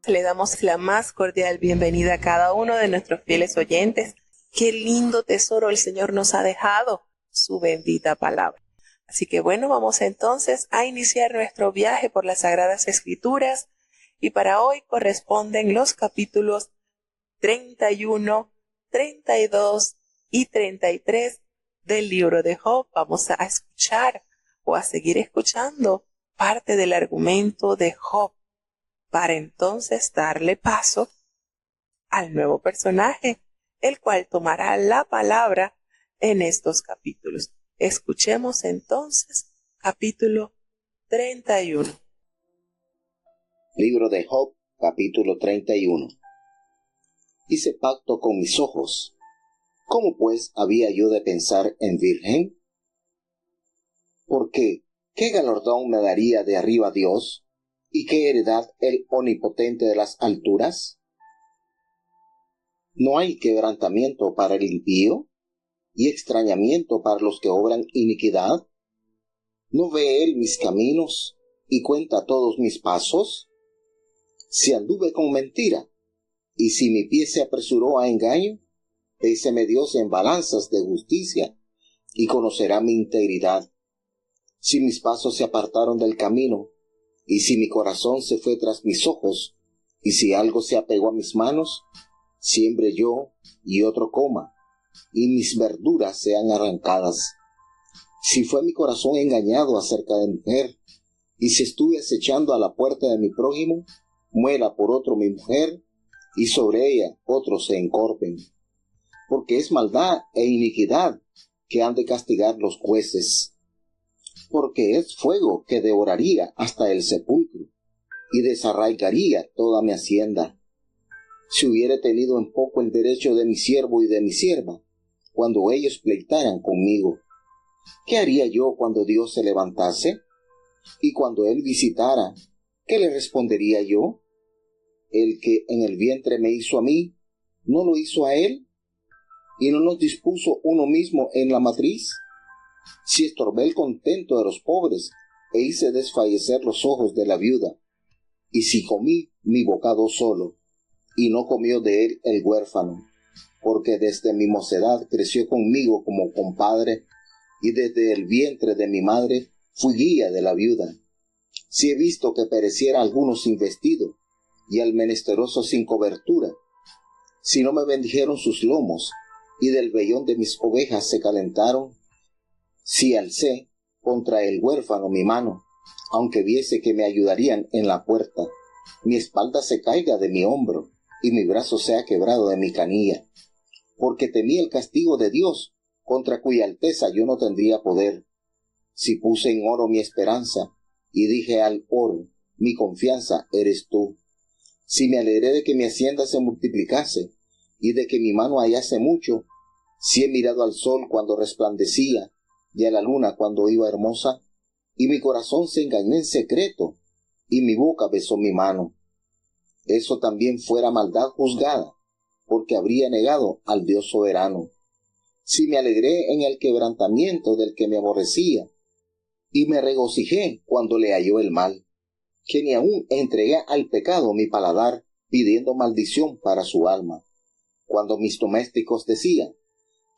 Le damos la más cordial bienvenida a cada uno de nuestros fieles oyentes. Qué lindo tesoro el Señor nos ha dejado, su bendita palabra. Así que bueno, vamos entonces a iniciar nuestro viaje por las Sagradas Escrituras y para hoy corresponden los capítulos 31, 32 y 33 del libro de Job. Vamos a escuchar o a seguir escuchando parte del argumento de Job para entonces darle paso al nuevo personaje, el cual tomará la palabra en estos capítulos. Escuchemos entonces capítulo 31. Libro de Job, capítulo 31. Hice pacto con mis ojos. ¿Cómo pues había yo de pensar en virgen? Porque, ¿qué galardón me daría de arriba Dios? ¿Y qué heredad el omnipotente de las alturas? ¿No hay quebrantamiento para el impío? ¿Y extrañamiento para los que obran iniquidad? ¿No ve él mis caminos y cuenta todos mis pasos? Si anduve con mentira, y si mi pie se apresuró a engaño, péseme Dios en balanzas de justicia, y conocerá mi integridad. Si mis pasos se apartaron del camino, y si mi corazón se fue tras mis ojos, y si algo se apegó a mis manos, siembre yo y otro coma, y mis verduras sean arrancadas. Si fue mi corazón engañado acerca de mujer, y si estuve acechando a la puerta de mi prójimo, muera por otro mi mujer, y sobre ella otros se encorpen. Porque es maldad e iniquidad que han de castigar los jueces. Porque es fuego que devoraría hasta el sepulcro, y desarraigaría toda mi hacienda. Si hubiere tenido en poco el derecho de mi siervo y de mi sierva, cuando ellos pleitaran conmigo, ¿qué haría yo cuando Dios se levantase? Y cuando Él visitara, ¿qué le respondería yo? El que en el vientre me hizo a mí, ¿no lo hizo a Él? ¿Y no nos dispuso uno mismo en la matriz? Si estorbé el contento de los pobres, e hice desfallecer los ojos de la viuda, y si comí mi bocado solo, y no comió de él el huérfano, porque desde mi mocedad creció conmigo como compadre, y desde el vientre de mi madre fui guía de la viuda. Si he visto que pereciera alguno sin vestido, y al menesteroso sin cobertura, si no me bendijeron sus lomos, y del vellón de mis ovejas se calentaron, si alcé contra el huérfano mi mano, aunque viese que me ayudarían en la puerta, mi espalda se caiga de mi hombro, y mi brazo sea quebrado de mi canilla, porque temí el castigo de Dios, contra cuya alteza yo no tendría poder. Si puse en oro mi esperanza, y dije al oro, mi confianza eres tú. Si me alegré de que mi hacienda se multiplicase, y de que mi mano hallase mucho, si he mirado al sol cuando resplandecía, y a la luna cuando iba hermosa, y mi corazón se engañó en secreto, y mi boca besó mi mano. Eso también fuera maldad juzgada, porque habría negado al Dios soberano. Si me alegré en el quebrantamiento del que me aborrecía, y me regocijé cuando le halló el mal, que ni aun entregué al pecado mi paladar, pidiendo maldición para su alma. Cuando mis domésticos decían,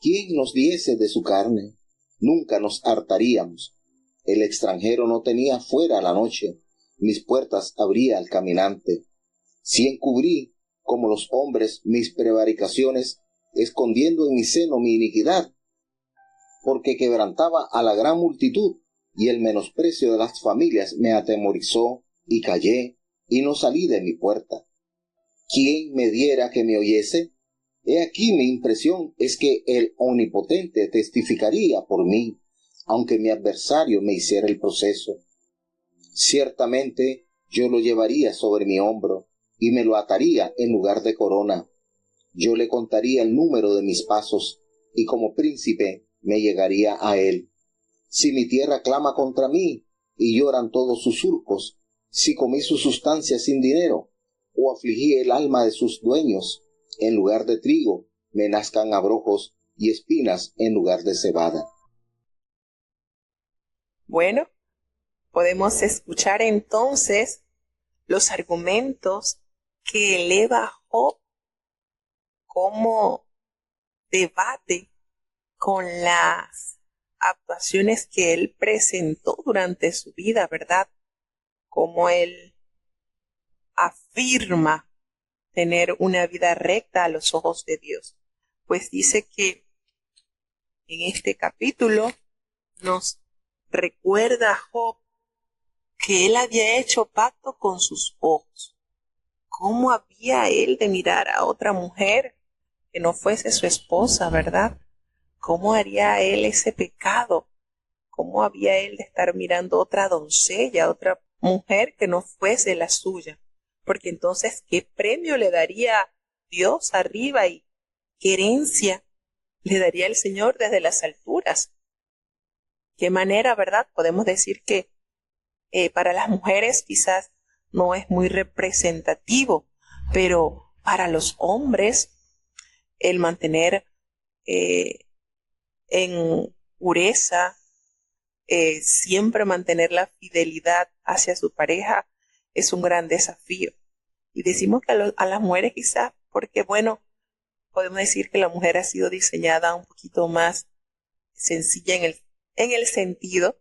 ¿quién nos diese de su carne? Nunca nos hartaríamos. El extranjero no tenía fuera la noche, mis puertas abría al caminante. Si encubrí, como los hombres, mis prevaricaciones, escondiendo en mi seno mi iniquidad, porque quebrantaba a la gran multitud, y el menosprecio de las familias me atemorizó, y callé, y no salí de mi puerta. ¿Quién me diera que me oyese? He aquí mi impresión es que el Omnipotente testificaría por mí, aunque mi adversario me hiciera el proceso. Ciertamente yo lo llevaría sobre mi hombro, y me lo ataría en lugar de corona. Yo le contaría el número de mis pasos, y como príncipe me llegaría a él. Si mi tierra clama contra mí, y lloran todos sus surcos, si comí su sustancia sin dinero, o afligí el alma de sus dueños, en lugar de trigo me nazcan abrojos, y espinas en lugar de cebada. Bueno, podemos escuchar entonces los argumentos que eleva a Job como debate con las actuaciones que él presentó durante su vida, ¿verdad? Como él afirma tener una vida recta a los ojos de Dios. Pues dice que en este capítulo nos recuerda a Job que él había hecho pacto con sus ojos. ¿Cómo había él de mirar a otra mujer que no fuese su esposa, verdad? ¿Cómo haría él ese pecado? ¿Cómo había él de estar mirando otra doncella, otra mujer que no fuese la suya? Porque entonces, ¿qué premio le daría Dios arriba y qué herencia le daría el Señor desde las alturas? ¿Qué manera, verdad? Podemos decir que para las mujeres quizás no es muy representativo, pero para los hombres el mantener en pureza, siempre mantener la fidelidad hacia su pareja es un gran desafío. Y decimos que a las mujeres quizás porque, bueno, podemos decir que la mujer ha sido diseñada un poquito más sencilla en el sentido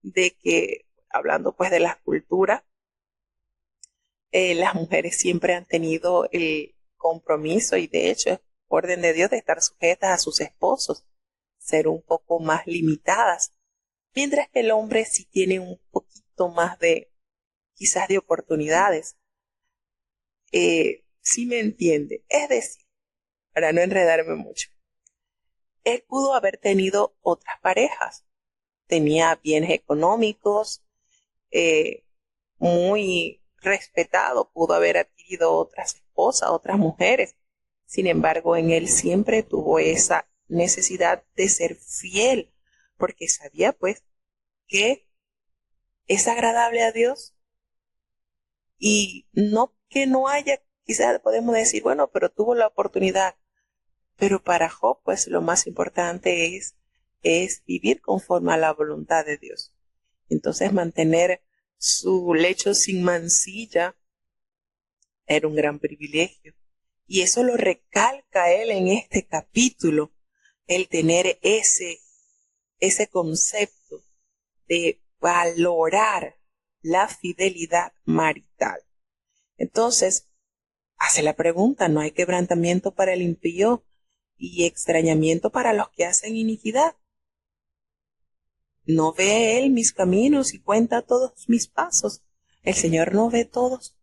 de que, hablando pues de la cultura, las mujeres siempre han tenido el compromiso y de hecho es orden de Dios de estar sujetas a sus esposos, ser un poco más limitadas, mientras que el hombre sí tiene un poquito más de, quizás de oportunidades. Sí me entiende, es decir, para no enredarme mucho, él pudo haber tenido otras parejas, tenía bienes económicos, muy respetado, pudo haber adquirido otras esposas, otras mujeres. Sin embargo, en él siempre tuvo esa necesidad de ser fiel, porque sabía pues que es agradable a Dios y no que no haya, quizás podemos decir, bueno, pero tuvo la oportunidad. Pero para Job, pues lo más importante es vivir conforme a la voluntad de Dios. Entonces mantener su lecho sin mancilla era un gran privilegio. Y eso lo recalca él en este capítulo, el tener ese concepto de valorar la fidelidad marital. Entonces, hace la pregunta, ¿no hay quebrantamiento para el impío y extrañamiento para los que hacen iniquidad? ¿No ve él mis caminos y cuenta todos mis pasos? El Señor no ve todos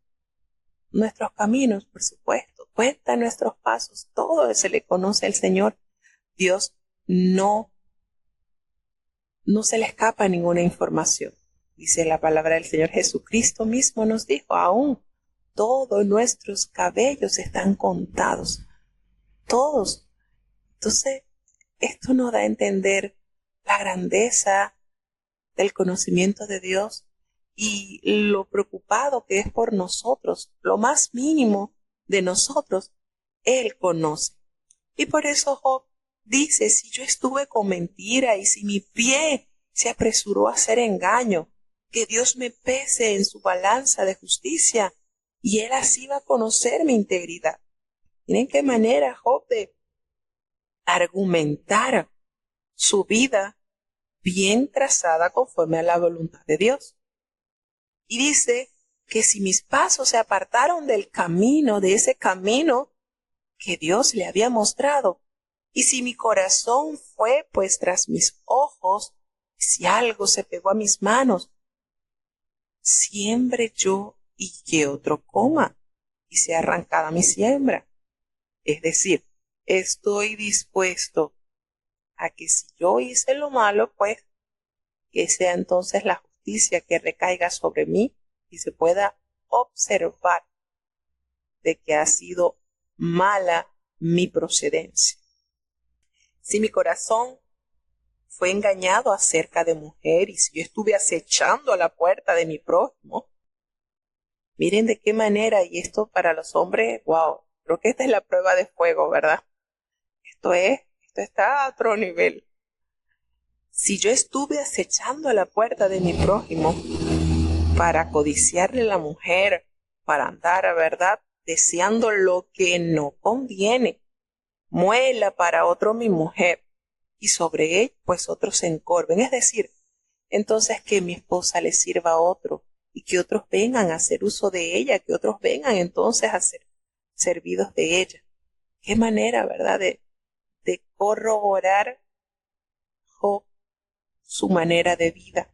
nuestros caminos, por supuesto, cuenta nuestros pasos, todo se le conoce al Señor. Dios no se le escapa ninguna información. Dice la palabra del Señor, Jesucristo mismo nos dijo, aún todos nuestros cabellos están contados, todos. Entonces, esto nos da a entender la grandeza del conocimiento de Dios y lo preocupado que es por nosotros, lo más mínimo de nosotros, Él conoce. Y por eso Job dice, si yo estuve con mentira y si mi pie se apresuró a hacer engaño, que Dios me pese en su balanza de justicia y Él así va a conocer mi integridad. Miren qué manera Job de argumentar su vida bien trazada conforme a la voluntad de Dios. Y dice que si mis pasos se apartaron del camino, de ese camino que Dios le había mostrado, y si mi corazón fue pues tras mis ojos, si algo se pegó a mis manos, siembre yo y que otro coma, y sea arrancada mi siembra. Es decir, estoy dispuesto a que si yo hice lo malo, pues que sea entonces la justicia que recaiga sobre mí y se pueda observar de que ha sido mala mi procedencia. Si mi corazón fue engañado acerca de mujer y si yo estuve acechando a la puerta de mi prójimo, miren de qué manera, y esto para los hombres, wow, creo que esta es la prueba de fuego, ¿verdad? Esto está a otro nivel. Si yo estuve acechando a la puerta de mi prójimo para codiciarle la mujer, para andar, ¿verdad?, deseando lo que no conviene. Muela para otro mi mujer, y sobre él pues otros se encorven. Es decir, entonces que mi esposa le sirva a otro, y que otros vengan a hacer uso de ella, que otros vengan entonces a ser servidos de ella. Qué manera, ¿verdad?, de corroborar Job su manera de vida,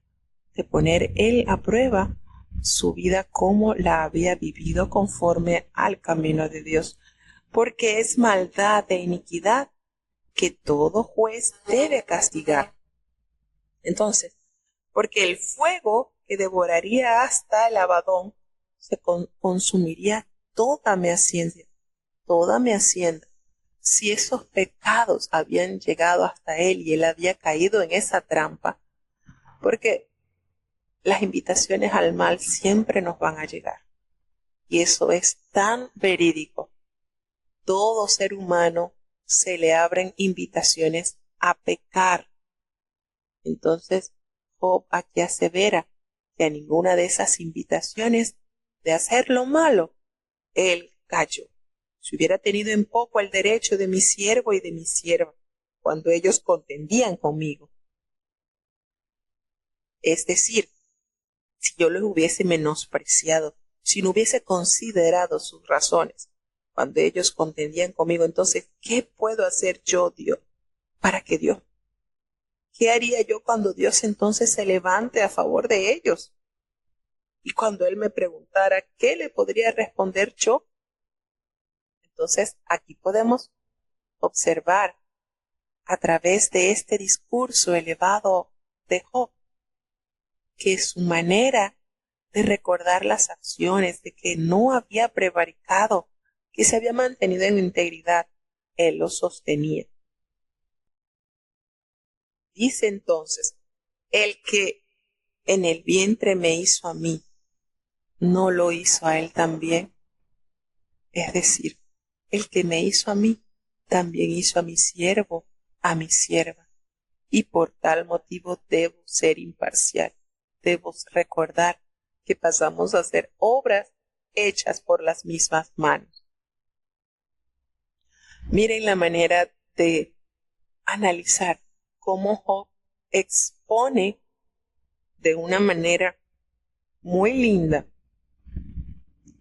de poner él a prueba su vida como la había vivido conforme al camino de Dios, porque es maldad e iniquidad que todo juez debe castigar. Entonces, porque el fuego que devoraría hasta el Abadón se consumiría toda mi hacienda. Si esos pecados habían llegado hasta él y él había caído en esa trampa, porque las invitaciones al mal siempre nos van a llegar. Y eso es tan verídico. Todo ser humano se le abren invitaciones a pecar. Entonces, Job aquí asevera que a ninguna de esas invitaciones de hacer lo malo, él cayó. Si hubiera tenido en poco el derecho de mi siervo y de mi sierva, cuando ellos contendían conmigo. Es decir, si yo los hubiese menospreciado, si no hubiese considerado sus razones, cuando ellos contendían conmigo, entonces, ¿qué puedo hacer yo, Dios, para que Dios? ¿Qué haría yo cuando Dios entonces se levante a favor de ellos? Y cuando Él me preguntara, ¿qué le podría responder yo? Entonces, aquí podemos observar a través de este discurso elevado de Job, que su manera de recordar las acciones, de que no había prevaricado, que se había mantenido en integridad, él lo sostenía. Dice entonces, el que en el vientre me hizo a mí, ¿no lo hizo a él también? Es decir, el que me hizo a mí, también hizo a mi siervo, a mi sierva. Y por tal motivo debo ser imparcial. Debo recordar que pasamos a hacer obras hechas por las mismas manos. Miren la manera de analizar cómo Job expone de una manera muy linda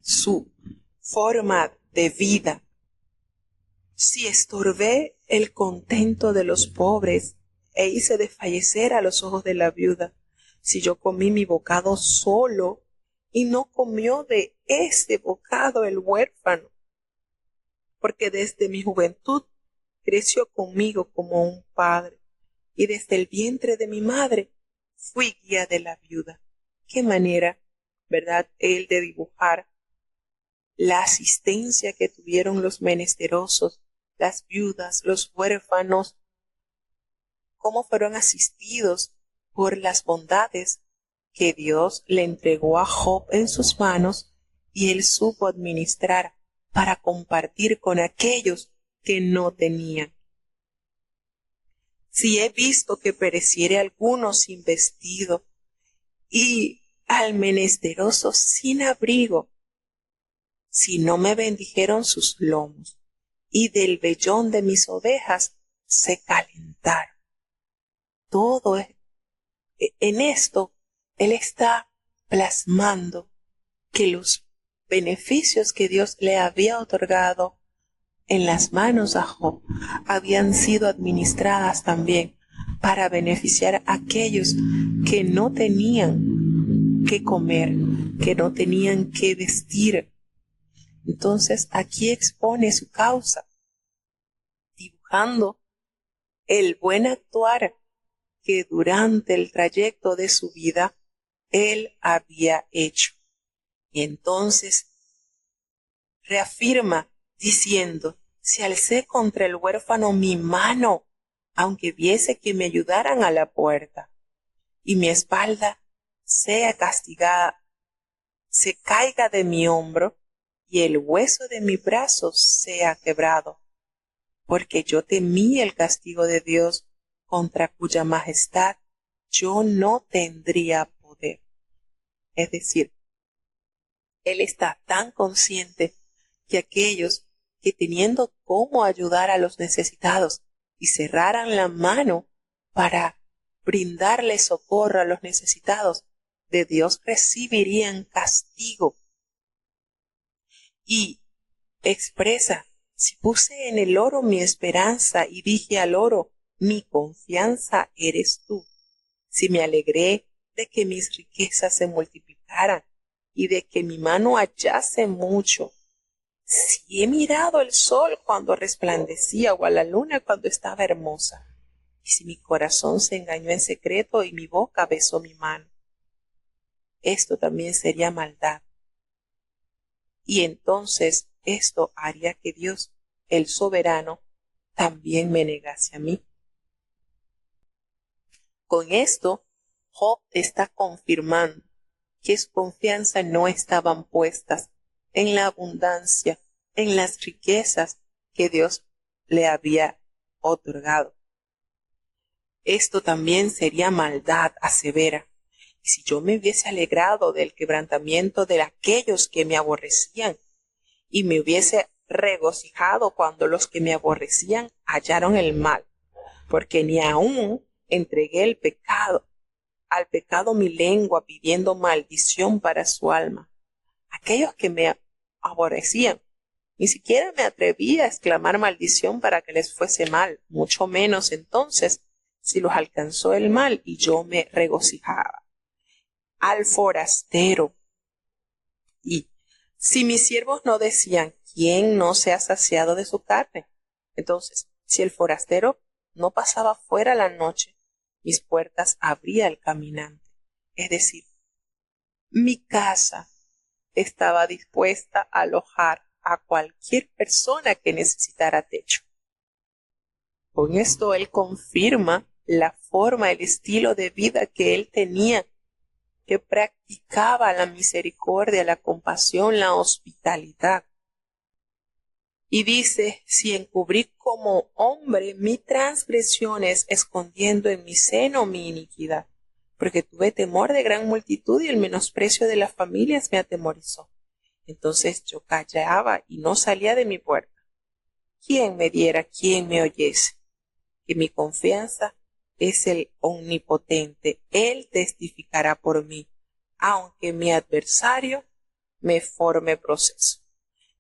su forma de vida. Si estorbé el contento de los pobres e hice desfallecer a los ojos de la viuda, si yo comí mi bocado solo y no comió de ese bocado el huérfano, porque desde mi juventud creció conmigo como un padre, y desde el vientre de mi madre fui guía de la viuda. Qué manera, ¿verdad?, él de dibujar la asistencia que tuvieron los menesterosos, las viudas, los huérfanos, cómo fueron asistidos por las bondades que Dios le entregó a Job en sus manos y él supo administrar para compartir con aquellos que no tenían. Si he visto que pereciere alguno sin vestido y al menesteroso sin abrigo, si no me bendijeron sus lomos y del vellón de mis ovejas se calentaron. Todo en esto él está plasmando que los beneficios que Dios le había otorgado en las manos a Job habían sido administradas también para beneficiar a aquellos que no tenían que comer, que no tenían que vestir. Entonces aquí expone su causa, dibujando el buen actuar que durante el trayecto de su vida él había hecho. Y entonces reafirma diciendo, si alcé contra el huérfano mi mano, aunque viese que me ayudaran a la puerta, y mi espalda sea castigada, se caiga de mi hombro, y el hueso de mi brazo sea quebrado, porque yo temí el castigo de Dios, contra cuya majestad yo no tendría poder. Es decir, él está tan consciente que aquellos que teniendo cómo ayudar a los necesitados y cerraran la mano para brindarle socorro a los necesitados, de Dios recibirían castigo. Y expresa, si puse en el oro mi esperanza y dije al oro, mi confianza eres tú. Si me alegré de que mis riquezas se multiplicaran y de que mi mano hallase mucho, si he mirado el sol cuando resplandecía o a la luna cuando estaba hermosa, y si mi corazón se engañó en secreto y mi boca besó mi mano, esto también sería maldad. Y entonces esto haría que Dios, el soberano, también me negase a mí. Con esto, Job está confirmando que su confianza no estaban puestas en la abundancia, en las riquezas que Dios le había otorgado. Esto también sería maldad, asevera. Y si yo me hubiese alegrado del quebrantamiento de aquellos que me aborrecían, y me hubiese regocijado cuando los que me aborrecían hallaron el mal, porque ni aún entregué al pecado mi lengua pidiendo maldición para su alma. Aquellos que me aborrecían, ni siquiera me atreví a exclamar maldición para que les fuese mal, mucho menos entonces si los alcanzó el mal y yo me regocijaba. Al forastero. Y si mis siervos no decían, ¿quién no se ha saciado de su carne? Entonces, si el forastero no pasaba fuera la noche, mis puertas abría el caminante. Es decir, mi casa estaba dispuesta a alojar a cualquier persona que necesitara techo. Con esto él confirma la forma, el estilo de vida que él tenía, que practicaba la misericordia, la compasión, la hospitalidad. Y dice, si encubrí como hombre mis transgresiones, escondiendo en mi seno mi iniquidad, porque tuve temor de gran multitud y el menosprecio de las familias me atemorizó. Entonces yo callaba y no salía de mi puerta. ¿Quién me diera, quién me oyese? Que mi confianza es el omnipotente. Él testificará por mí, aunque mi adversario me forme proceso.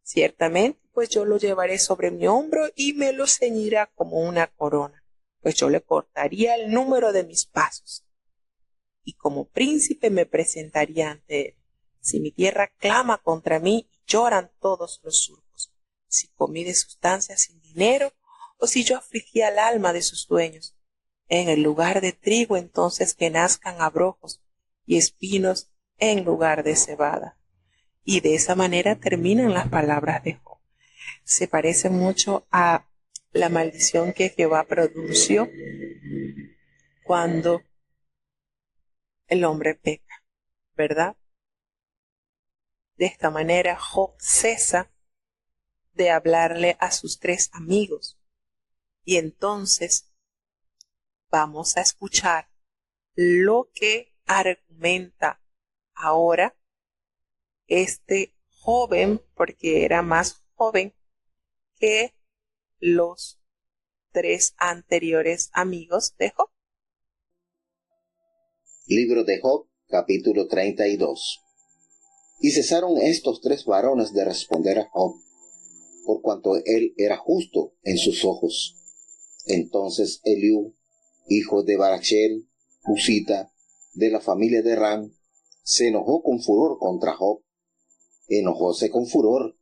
Ciertamente, pues yo lo llevaré sobre mi hombro y me lo ceñirá como una corona, pues yo le cortaría el número de mis pasos. Y como príncipe me presentaría ante él. Si mi tierra clama contra mí, lloran todos los surcos. Si comí de sustancias sin dinero, o si yo afligí al alma de sus dueños. En el lugar de trigo entonces que nazcan abrojos y espinos en lugar de cebada. Y de esa manera terminan las palabras de Job. Se parece mucho a la maldición que Jehová pronunció cuando el hombre peca, ¿verdad? De esta manera Job cesa de hablarle a sus 3 amigos. Y entonces vamos a escuchar lo que argumenta ahora este joven, porque era más joven que los 3 anteriores amigos de Job. Libro de Job, capítulo 32. Y cesaron estos 3 varones de responder a Job, por cuanto él era justo en sus ojos. Entonces Eliú, hijo de Barachel, Husita, de la familia de Ram, se enojó con furor contra Job. Enojóse con furor,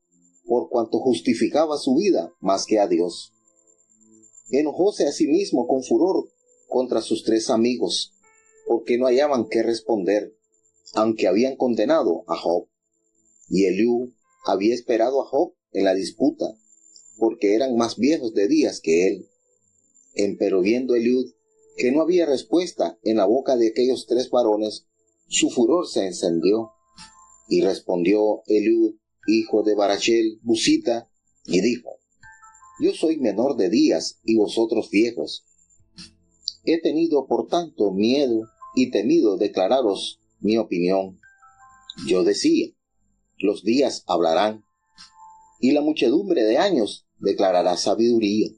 por cuanto justificaba su vida más que a Dios. Enojóse asimismo con furor contra sus 3 amigos, porque no hallaban qué responder, aunque habían condenado a Job. Y Eliú había esperado a Job en la disputa, porque eran más viejos de días que él. Empero viendo Eliú que no había respuesta en la boca de aquellos 3 varones, su furor se encendió. Y respondió Eliú, hijo de Barachel, Husita, y dijo: Yo soy menor de días y vosotros viejos. He tenido por tanto miedo y temido declararos mi opinión. Yo decía: los días hablarán, y la muchedumbre de años declarará sabiduría.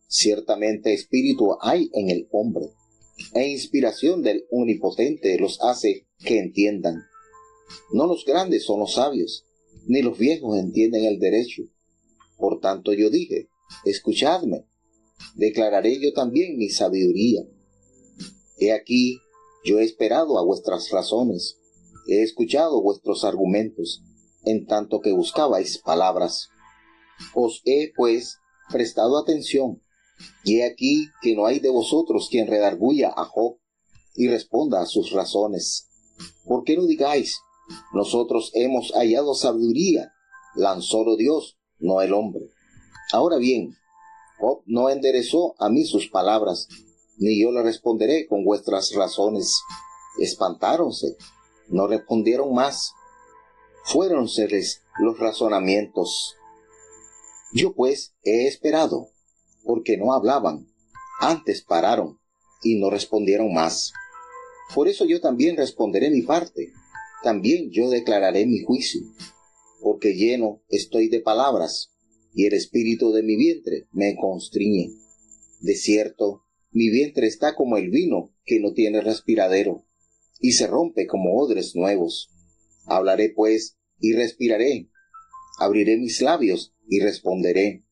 Ciertamente espíritu hay en el hombre, e inspiración del Omnipotente los hace que entiendan. No los grandes son los sabios, ni los viejos entienden el derecho. Por tanto yo dije, escuchadme, declararé yo también mi sabiduría. He aquí, yo he esperado a vuestras razones, he escuchado vuestros argumentos, en tanto que buscabais palabras. Os he, pues, prestado atención, y he aquí que no hay de vosotros quien redarguya a Job y responda a sus razones. ¿Por qué no digáis, nosotros hemos hallado sabiduría, lanzólo Dios, no el hombre? Ahora bien, Job no enderezó a mí sus palabras, ni yo le responderé con vuestras razones. Espantáronse, no respondieron más, fuéronseles los razonamientos. Yo pues he esperado, porque no hablaban, antes pararon, y no respondieron más. Por eso yo también responderé mi parte, también yo declararé mi juicio, porque lleno estoy de palabras, y el espíritu de mi vientre me constriñe. De cierto, mi vientre está como el vino que no tiene respiradero, y se rompe como odres nuevos. Hablaré pues, y respiraré, abriré mis labios, y responderé.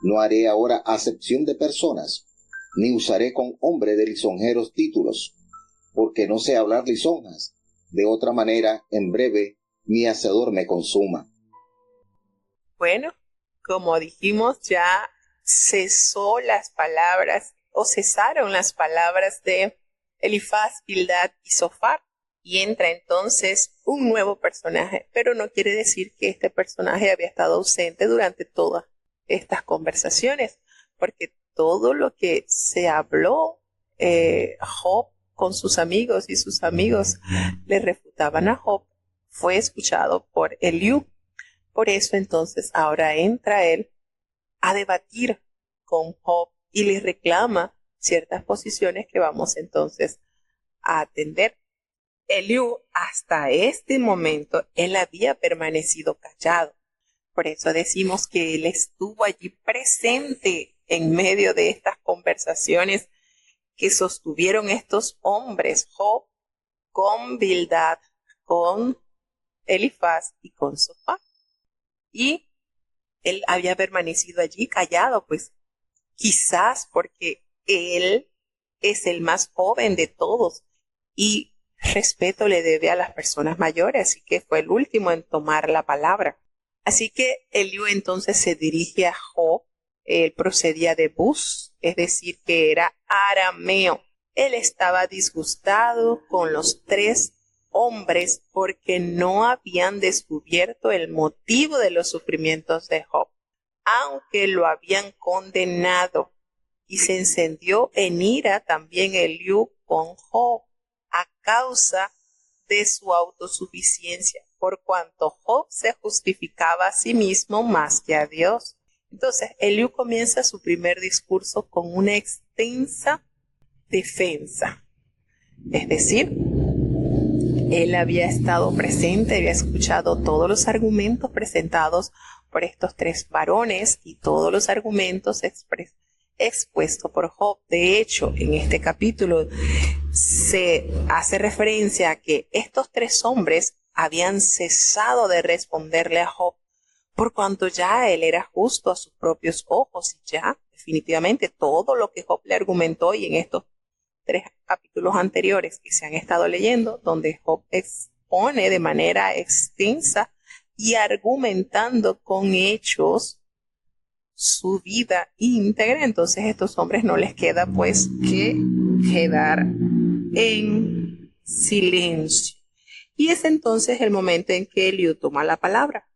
No haré ahora acepción de personas, ni usaré con hombre de lisonjeros títulos, porque no sé hablar lisonjas. De otra manera, en breve, mi hacedor me consuma. Bueno, como dijimos, ya cesó las palabras, o cesaron las palabras de Elifaz, Bildad y Zofar, y entra entonces un nuevo personaje, pero no quiere decir que este personaje había estado ausente durante todas estas conversaciones, porque todo lo que se habló Job con sus amigos y sus amigos le refutaban a Job, fue escuchado por Eliú. Por eso entonces ahora entra él a debatir con Job y le reclama ciertas posiciones que vamos entonces a atender. Eliú, hasta este momento, él había permanecido callado. Por eso decimos que él estuvo allí presente en medio de estas conversaciones que sostuvieron estos hombres, Job con Bildad, con Elifaz y con Zofar. Y él había permanecido allí callado, pues quizás porque él es el más joven de todos y respeto le debe a las personas mayores, así que fue el último en tomar la palabra. Así que Eliú entonces se dirige a Job. Él procedía de Bus, es decir, que era arameo. Él estaba disgustado con los tres hombres porque no habían descubierto el motivo de los sufrimientos de Job, aunque lo habían condenado. Y se encendió en ira también Eliú con Job a causa de su autosuficiencia, por cuanto Job se justificaba a sí mismo más que a Dios. Entonces, Eliú comienza su primer discurso con una extensa defensa. Es decir, él había estado presente, había escuchado todos los argumentos presentados por estos tres varones y todos los argumentos expuestos por Job. De hecho, en este capítulo se hace referencia a que estos tres hombres habían cesado de responderle a Job, por cuanto ya él era justo a sus propios ojos y ya definitivamente todo lo que Job le argumentó, y en estos 3 capítulos anteriores que se han estado leyendo, donde Job expone de manera extensa y argumentando con hechos su vida íntegra, entonces a estos hombres no les queda pues que quedar en silencio. Y es entonces el momento en que Eliú toma la palabra.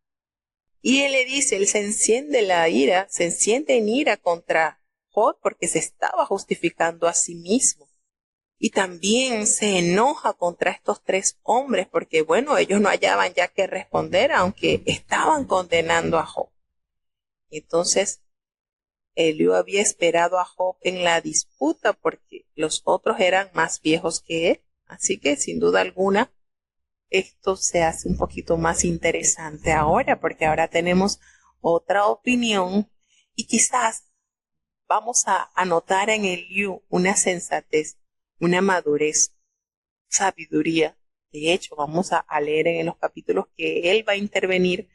Y él le dice, él se enciende en ira contra Job porque se estaba justificando a sí mismo. Y también se enoja contra estos tres hombres porque, bueno, ellos no hallaban ya que responder, aunque estaban condenando a Job. Entonces, Eliú había esperado a Job en la disputa porque los otros eran más viejos que él. Así que, sin duda alguna, esto se hace un poquito más interesante ahora, porque ahora tenemos otra opinión y quizás vamos a notar en Eliú una sensatez, una madurez, sabiduría. De hecho, vamos a leer en los capítulos que él va a intervenir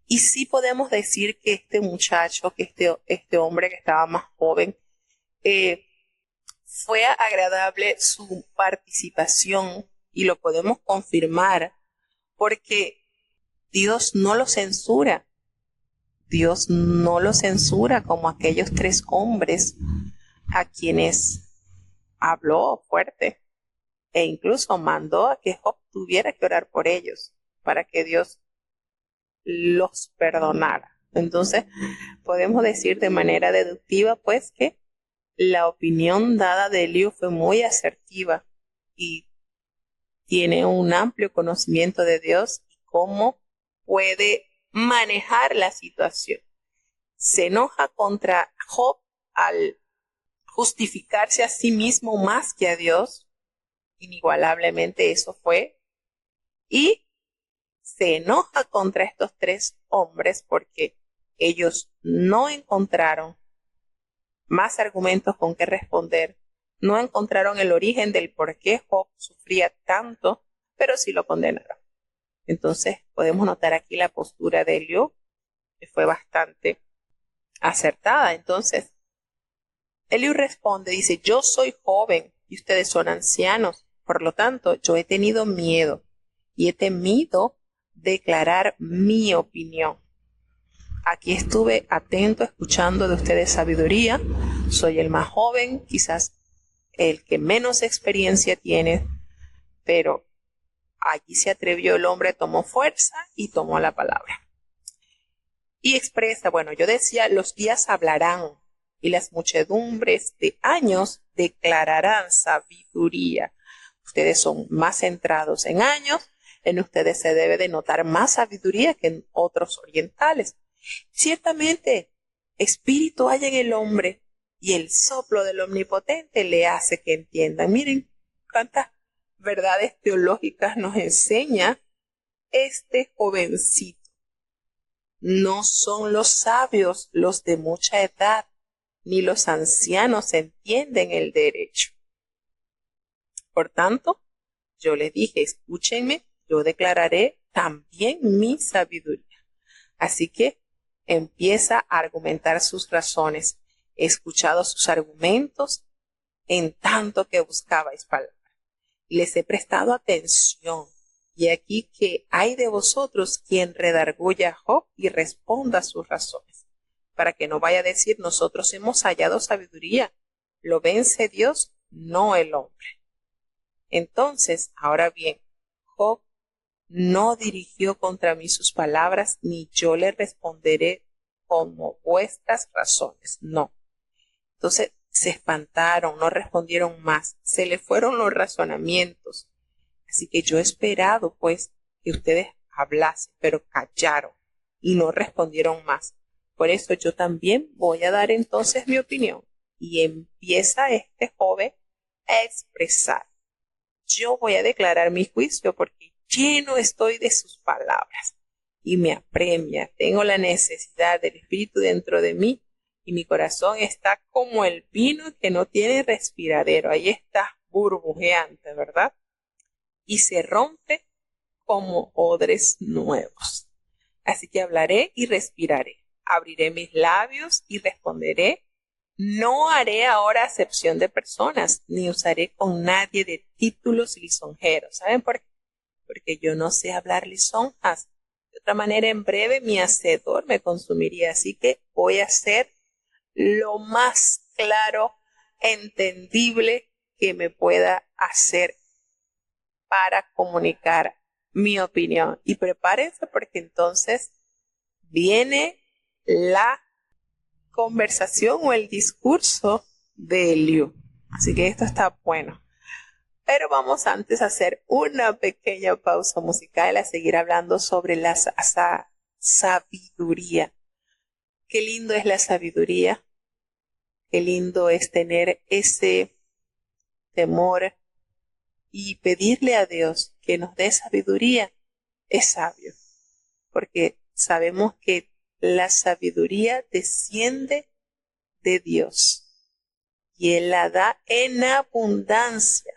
y sí podemos decir que este muchacho, que este hombre que estaba más joven, fue agradable su participación y lo podemos confirmar porque Dios no lo censura. Dios no lo censura como aquellos 3 hombres a quienes habló fuerte e incluso mandó a que Job tuviera que orar por ellos para que Dios los perdonara. Entonces, podemos decir de manera deductiva, pues, que la opinión dada de Eliú fue muy asertiva y tiene un amplio conocimiento de Dios y cómo puede manejar la situación. Se enoja contra Job al justificarse a sí mismo más que a Dios. Inigualablemente eso fue. Y se enoja contra estos 3 hombres porque ellos no encontraron más argumentos con que responder, no encontraron el origen del por qué Job sufría tanto, pero sí lo condenaron. Entonces podemos notar aquí la postura de Eliú, que fue bastante acertada. Entonces, Eliú responde, dice, yo soy joven y ustedes son ancianos, por lo tanto, yo he tenido miedo y he temido declarar mi opinión. Aquí estuve atento, escuchando de ustedes sabiduría. Soy el más joven, quizás el que menos experiencia tiene, pero allí se atrevió el hombre, tomó fuerza y tomó la palabra. Y expresa, bueno, yo decía, los días hablarán y las muchedumbres de años declararán sabiduría. Ustedes son más centrados en años, en ustedes se debe de notar más sabiduría que en otros orientales. Ciertamente, espíritu hay en el hombre y el soplo del Omnipotente le hace que entiendan. Miren cuántas verdades teológicas nos enseña este jovencito. No son los sabios los de mucha edad, ni los ancianos entienden el derecho. Por tanto, yo les dije, escúchenme, yo declararé también mi sabiduría. Así que empieza a argumentar sus razones. He escuchado sus argumentos en tanto que buscabais palabras. Les he prestado atención. Y aquí que hay de vosotros quien redarguya a Job y responda a sus razones, para que no vaya a decir nosotros hemos hallado sabiduría. Lo vence Dios, no el hombre. Entonces, ahora bien, Job no dirigió contra mí sus palabras, ni yo le responderé como vuestras razones. No. Entonces se espantaron, no respondieron más, se le fueron los razonamientos. Así que yo he esperado, pues, que ustedes hablasen, pero callaron y no respondieron más. Por eso yo también voy a dar entonces mi opinión. Y empieza este joven a expresar. Yo voy a declarar mi juicio porque lleno estoy de sus palabras y me apremia. Tengo la necesidad del Espíritu dentro de mí y mi corazón está como el vino que no tiene respiradero. Ahí está burbujeante, ¿verdad? Y se rompe como odres nuevos. Así que hablaré y respiraré. Abriré mis labios y responderé. No haré ahora acepción de personas, ni usaré con nadie de títulos lisonjeros. ¿Saben por qué? Porque yo no sé hablar lisonjas. De otra manera, en breve mi hacedor me consumiría. Así que voy a ser lo más claro, entendible que me pueda hacer para comunicar mi opinión. Y prepárense porque entonces viene la conversación o el discurso de Eliú. Así que esto está bueno. Pero vamos antes a hacer una pequeña pausa musical, a seguir hablando sobre la sabiduría. Qué lindo es la sabiduría. Qué lindo es tener ese temor y pedirle a Dios que nos dé sabiduría. Es sabio, porque sabemos que La sabiduría desciende de Dios y Él la da en abundancia.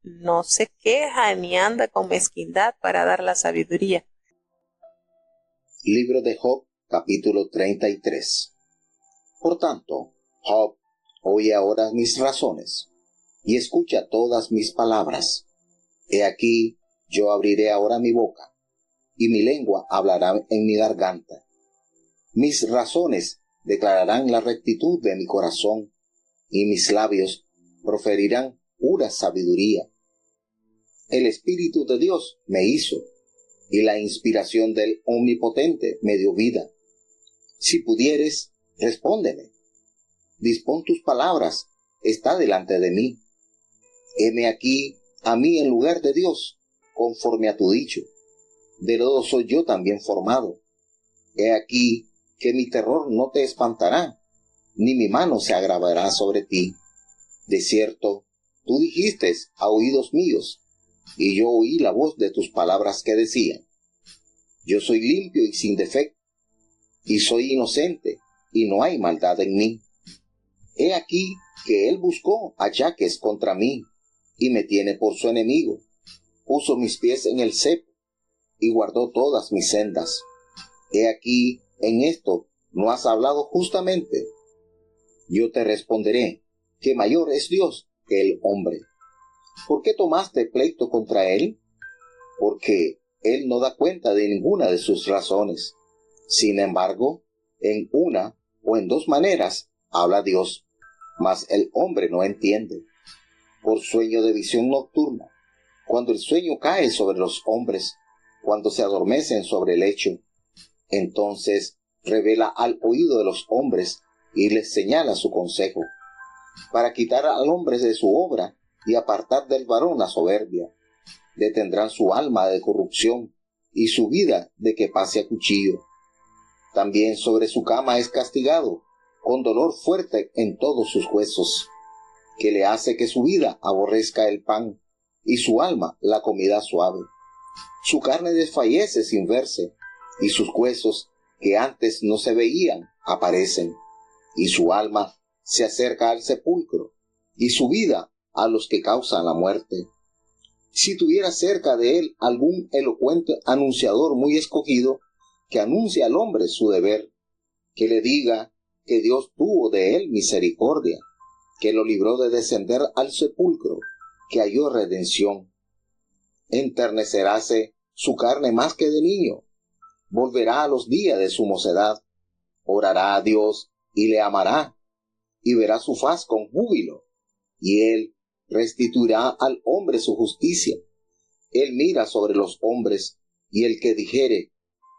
No se queja ni anda con mezquindad para dar la sabiduría. Libro de Job, capítulo 33. Por tanto, Job, oye ahora mis razones, y escucha todas mis palabras. He aquí, yo abriré ahora mi boca, y mi lengua hablará en mi garganta. Mis razones declararán la rectitud de mi corazón, y mis labios proferirán pura sabiduría. El Espíritu de Dios me hizo, y la inspiración del Omnipotente me dio vida. Si pudieres, respóndeme. Dispón tus palabras, está delante de mí. Heme aquí a mí en lugar de Dios, conforme a tu dicho. De lodo soy yo también formado. He aquí que mi terror no te espantará, ni mi mano se agravará sobre ti. De cierto, tú dijiste a oídos míos, y yo oí la voz de tus palabras que decían: yo soy limpio y sin defecto, y soy inocente, y no hay maldad en mí. He aquí que él buscó achaques contra mí, y me tiene por su enemigo. Puso mis pies en el cepo, y guardó todas mis sendas. He aquí, en esto no has hablado justamente. Yo te responderé, que mayor es Dios que el hombre. ¿Por qué tomaste pleito contra él? Porque él no da cuenta de ninguna de sus razones. Sin embargo, en una o en dos maneras habla Dios, mas el hombre no entiende. Por sueño de visión nocturna, cuando el sueño cae sobre los hombres, cuando se adormecen sobre el lecho, entonces revela al oído de los hombres y les señala su consejo, para quitar al hombre de su obra y apartar del varón la soberbia. Detendrán su alma de corrupción y su vida de que pase a cuchillo. También sobre su cama es castigado, con dolor fuerte en todos sus huesos, que le hace que su vida aborrezca el pan, y su alma la comida suave. Su carne desfallece sin verse, y sus huesos, que antes no se veían, aparecen, y su alma se acerca al sepulcro, y su vida a los que causan la muerte. Si tuviera cerca de él algún elocuente anunciador muy escogido, que anuncie al hombre su deber, que le diga que Dios tuvo de él misericordia, que lo libró de descender al sepulcro, que halló redención. Enterneceráse su carne más que de niño, volverá a los días de su mocedad, orará a Dios y le amará, y verá su faz con júbilo, y él restituirá al hombre su justicia. Él mira sobre los hombres, y el que dijere,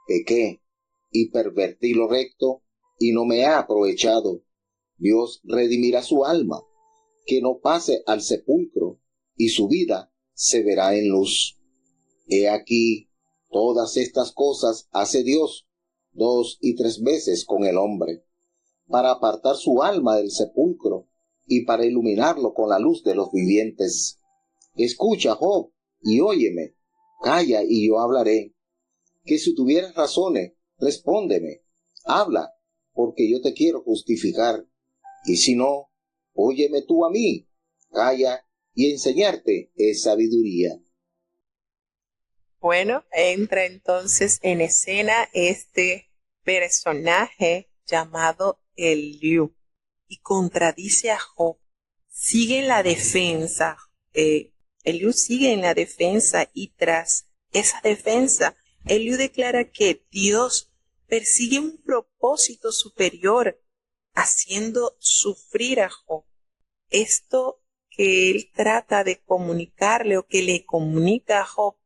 pequé y pervertí lo recto, y no me ha aprovechado, Dios redimirá su alma, que no pase al sepulcro, y su vida se verá en luz. He aquí, todas estas cosas hace Dios 2 y 3 veces con el hombre, para apartar su alma del sepulcro, y para iluminarlo con la luz de los vivientes. Escucha, Job, y óyeme, calla y yo hablaré. Que si tuvieras razones, respóndeme, habla, porque yo te quiero justificar. Y si no, óyeme tú a mí, calla, y enseñarte es sabiduría. Bueno, entra entonces en escena este personaje llamado Eliú y contradice a Job. Sigue en la defensa. Eliú sigue en la defensa y tras esa defensa, Eliú declara que Dios persigue un propósito superior, haciendo sufrir a Job. Esto que él trata de comunicarle o que le comunica a Job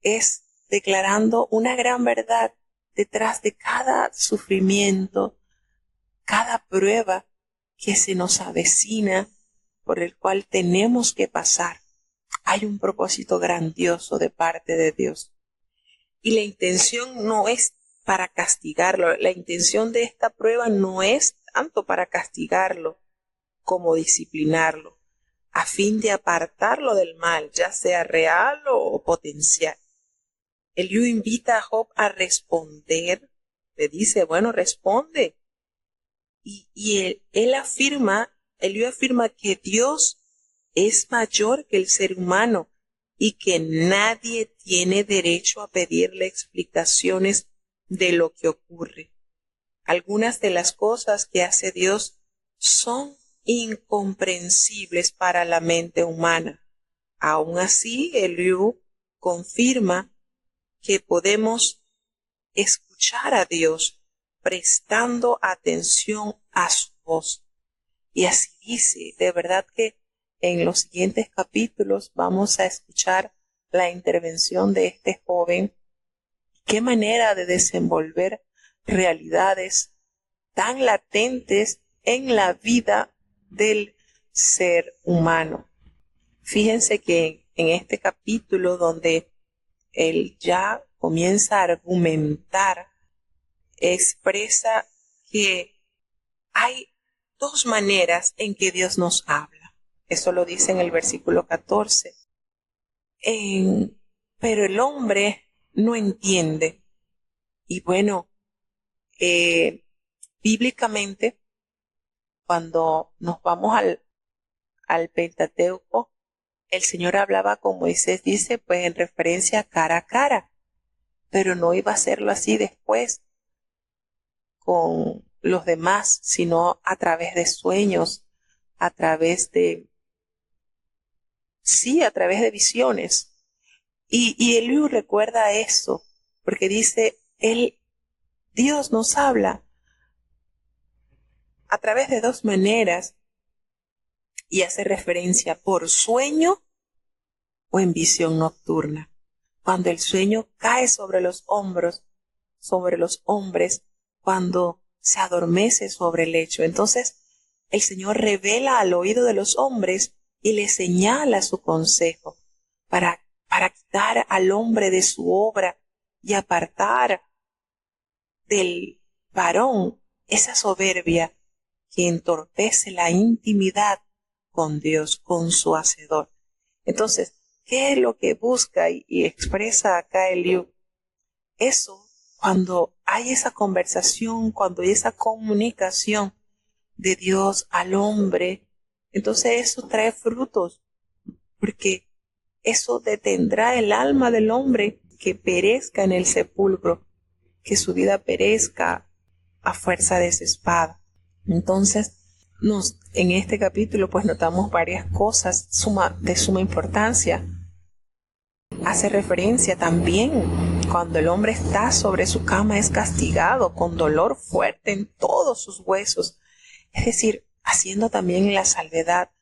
es declarando una gran verdad detrás de cada sufrimiento, cada prueba que se nos avecina, por el cual tenemos que pasar. Hay un propósito grandioso de parte de Dios. Y la intención no es para castigarlo. La intención de esta prueba no es tanto para castigarlo como disciplinarlo, a fin de apartarlo del mal, ya sea real o potencial. Eliú invita a Job a responder le dice, bueno, responde. Y Eliú afirma que Dios es mayor que el ser humano y que nadie tiene derecho a pedirle explicaciones de lo que ocurre. Algunas de las cosas que hace Dios son incomprensibles para la mente humana. Aún así, Eliú confirma que podemos escuchar a Dios prestando atención a su voz. Y así dice, de verdad que en los siguientes capítulos vamos a escuchar la intervención de este joven. Qué manera de desenvolver realidades tan latentes en la vida del ser humano. Fíjense que en este capítulo donde él ya comienza a argumentar, expresa que hay dos maneras en que Dios nos habla. Eso lo dice en el versículo 14. Pero el hombre no entiende. Y bueno, bíblicamente, cuando nos vamos al Pentateuco, el Señor hablaba con Moisés, dice, pues en referencia cara a cara, pero no iba a hacerlo así después con los demás, sino a través de sueños, a través de visiones. Y Eliú recuerda eso, porque dice, Dios nos habla a través de dos maneras y hace referencia por sueño o en visión nocturna. Cuando el sueño cae sobre los hombros, sobre los hombres, cuando se adormece sobre el lecho. Entonces, el Señor revela al oído de los hombres y le señala su consejo para quitar al hombre de su obra y apartar del varón esa soberbia que entorpece la intimidad con Dios, con su Hacedor. Entonces, ¿qué es lo que busca y expresa acá Eliú? Eso, cuando hay esa conversación, cuando hay esa comunicación de Dios al hombre, entonces eso trae frutos, porque eso detendrá el alma del hombre que perezca en el sepulcro, que su vida perezca a fuerza de esa espada. Entonces, en este capítulo pues notamos varias cosas de suma importancia. Hace referencia también cuando el hombre está sobre su cama es castigado con dolor fuerte en todos sus huesos, es decir, haciendo también la salvedad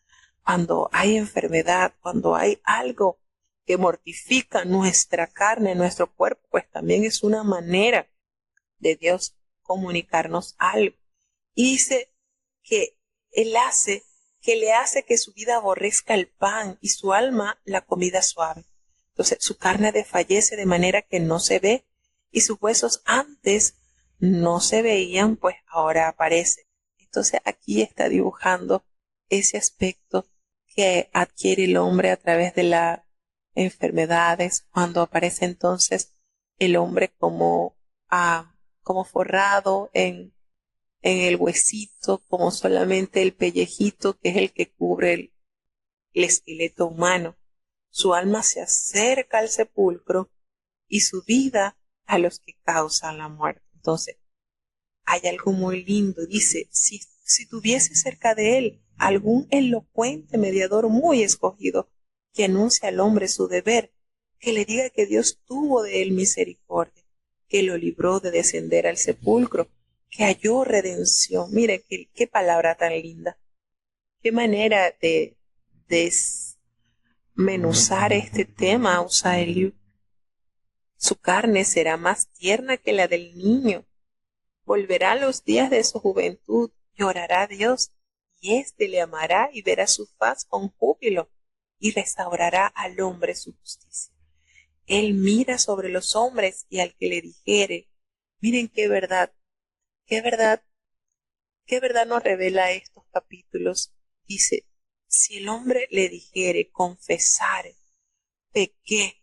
cuando hay enfermedad, cuando hay algo que mortifica nuestra carne, nuestro cuerpo, pues también es una manera de Dios comunicarnos algo. Y dice que le hace que su vida aborrezca el pan y su alma la comida suave. Entonces su carne desfallece de manera que no se ve y sus huesos antes no se veían, pues ahora aparecen. Entonces aquí está dibujando ese aspecto que adquiere el hombre a través de las enfermedades, cuando aparece entonces el hombre como forrado en el huesito, como solamente el pellejito que es el que cubre el esqueleto humano. Su alma se acerca al sepulcro y su vida a los que causan la muerte. Entonces, hay algo muy lindo. Dice, si tuviese cerca de él algún elocuente mediador muy escogido que anuncie al hombre su deber, que le diga que Dios tuvo de él misericordia, que lo libró de descender al sepulcro, que halló redención. Mire, qué palabra tan linda. Qué manera de desmenuzar este tema usa Eliú. Su carne será más tierna que la del niño. Volverá a los días de su juventud, llorará a Dios, y éste le amará y verá su faz con júbilo, y restaurará al hombre su justicia. Él mira sobre los hombres y al que le dijere, miren qué verdad nos revela estos capítulos. Dice, si el hombre le dijere, confesare, pequé,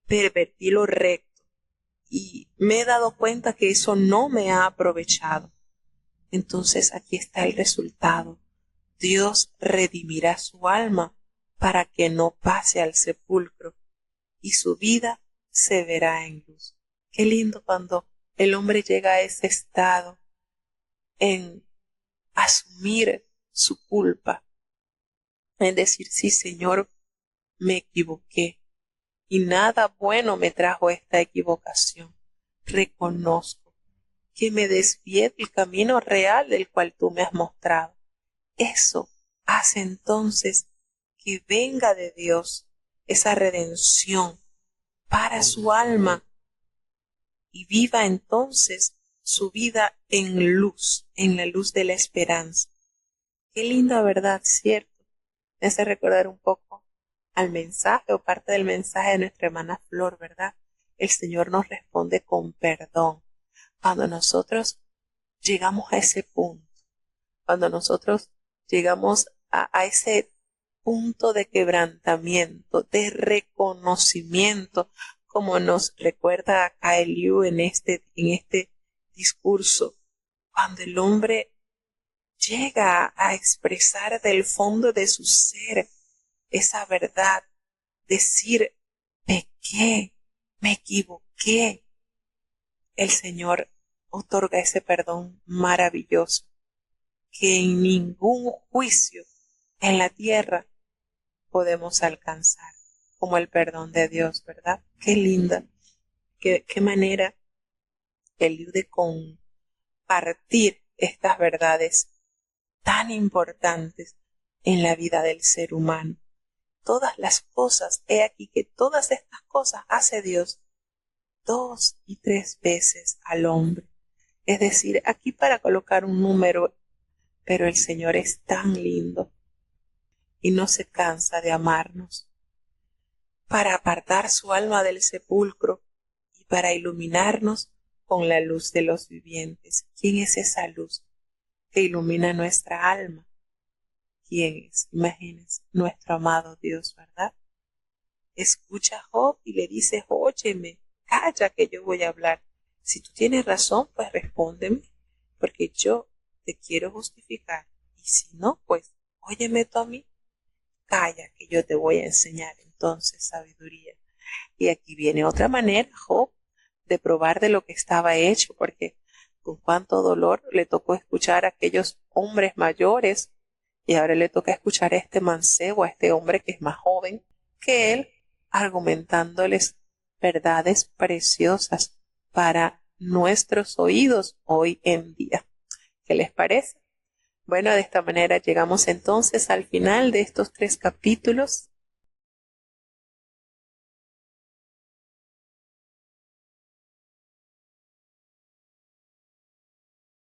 pervertí lo recto, y me he dado cuenta que eso no me ha aprovechado. Entonces aquí está el resultado. Dios redimirá su alma para que no pase al sepulcro y su vida se verá en luz. Qué lindo cuando el hombre llega a ese estado en asumir su culpa, en decir, sí, Señor, me equivoqué y nada bueno me trajo esta equivocación. Reconozco que me desvié del camino real del cual tú me has mostrado. Eso hace entonces que venga de Dios esa redención para su alma y viva entonces su vida en luz, en la luz de la esperanza. Qué linda verdad, ¿cierto? Me hace recordar un poco al mensaje o parte del mensaje de nuestra hermana Flor, ¿verdad? El Señor nos responde con perdón. Cuando nosotros llegamos a ese punto, cuando nosotros llegamos a ese punto de quebrantamiento, de reconocimiento, como nos recuerda a Kyle Yu en este discurso, cuando el hombre llega a expresar del fondo de su ser esa verdad, decir, pequé, me equivoqué, el Señor otorga ese perdón maravilloso que en ningún juicio en la tierra podemos alcanzar, como el perdón de Dios, ¿verdad? Qué linda, qué manera el de compartir estas verdades tan importantes en la vida del ser humano. Todas las cosas, he aquí que todas estas cosas hace Dios 2 y 3 veces al hombre. Es decir, aquí para colocar un número, pero el Señor es tan lindo y no se cansa de amarnos, para apartar su alma del sepulcro y para iluminarnos con la luz de los vivientes. ¿Quién es esa luz que ilumina nuestra alma? ¿Quién es? Imagínense, nuestro amado Dios, ¿verdad? Escucha a Job y le dice, óyeme, calla que yo voy a hablar. Si tú tienes razón, pues respóndeme, porque yo te quiero justificar. Y si no, pues óyeme tú a mí. Calla que yo te voy a enseñar entonces sabiduría. Y aquí viene otra manera, Job, de probar de lo que estaba hecho, porque con cuánto dolor le tocó escuchar a aquellos hombres mayores y ahora le toca escuchar a este mancebo, a este hombre que es más joven que él, argumentándoles verdades preciosas para nuestros oídos hoy en día. ¿Qué les parece? Bueno, de esta manera llegamos entonces al final de estos 3 capítulos